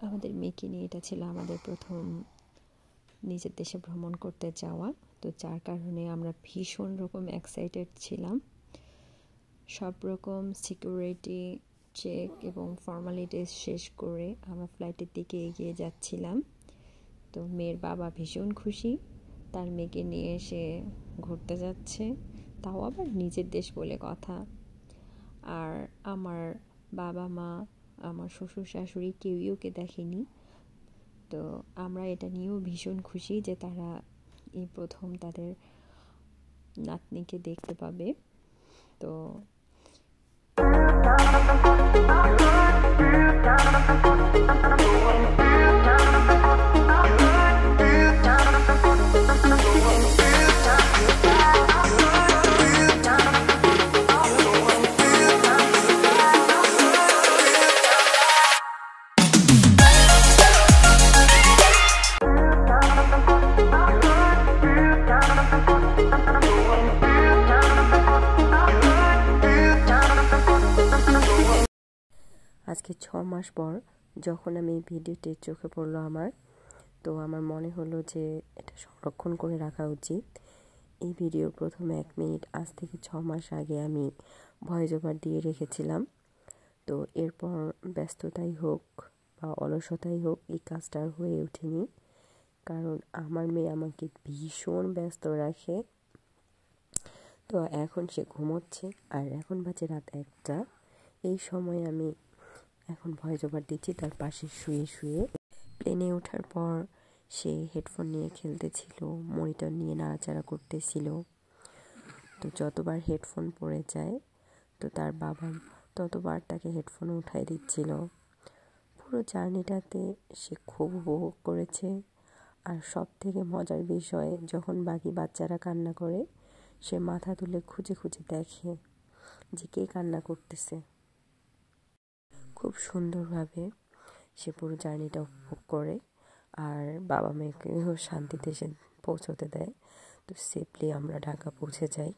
আমাদের মেয়েকে নিয়ে এটা ছিল আমাদের প্রথম নিজের দেশে ভ্রমণ করতে যাওয়া। তো যার কারণে আমরা ভীষণ রকম এক্সাইটেড ছিলাম। সব রকম সিকিউরিটি চেক এবং ফর্মালিটিস শেষ করে আমরা ফ্লাইটের দিকে এগিয়ে যাচ্ছিলাম। তো মেয়ের বাবা ভীষণ খুশি, তার মেয়েকে নিয়ে এসে ঘুরতে যাচ্ছে, তাও আবার নিজের দেশ বলে কথা। আর আমার বাবা মা, আমার শ্বশুর শাশুড়ি কেউই ওকে দেখেনি। তো আমরা এটা নিয়েও ভীষণ খুশি যে তারা এই প্রথম তাদের নাতনিকে দেখতে পাবে। তো আজকে 6 মাস পর যখন আমি এই ভিডিওটি চোখে পড়লো আমার, তো আমার মনে হলো যে এটা সংরক্ষণ করে রাখা উচিত। এই ভিডিওর প্রথম 1 মিনিট আজ থেকে 6 মাস আগে আমি ভয়েস ওভার দিয়ে রেখেছিলাম। তো এরপর ব্যস্ততাই হোক বা অলসতাই হোক, এই কাজটা আর হয়ে ওঠেনি, কারণ আমার মেয়ে আমাকে ভীষণ ব্যস্ত রাখে। তো এখন সে ঘুমোচ্ছে, আর এখন বাজে রাত 1টা। এই সময় আমি এখন ভয়েস ওভার দিচ্ছি তার পাশে শুয়ে শুয়ে। প্লেনে ওঠার পর সে হেডফোন নিয়ে খেলতেছিল, মনিটর নিয়ে নাড়াচাড়া করতেছিল। তো যতবার হেডফোন পড়ে যায় তো তার বাবা ততবার তাকে হেডফোন উঠাই দিচ্ছিল। পুরো জার্নিটাতে সে খুব উপভোগ করেছে। আর সব থেকে মজার বিষয়, যখন বাকি বাচ্চারা কান্না করে সে মাথা তুলে খুঁজে খুঁজে দেখে যে কে কান্না করতেছে। খুব সুন্দরভাবে সে পুরো জার্নিটা উপভোগ করে, আর বাবা মেয়েকেও শান্তিতে সে পৌঁছতে দেয়। তো সেফলি আমরা ঢাকা পৌঁছে যাই।